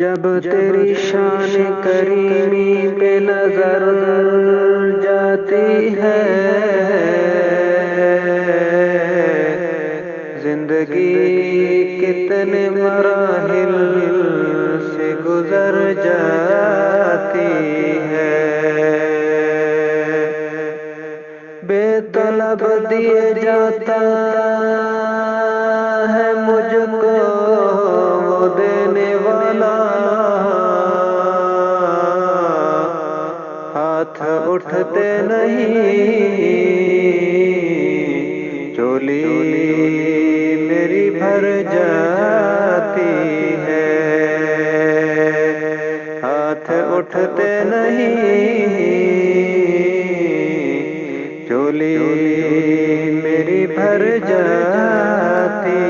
जब तेरी शान करीमी पे नजर जाती है, जिंदगी कितने मराहिल से गुजर जाती है। बेतलब दिए जाता है मुझको वो देने वाला, हाथ उठते नहीं, झोली मेरी भर जाती है। हाथ उठते नहीं, झोली मेरी भर जाती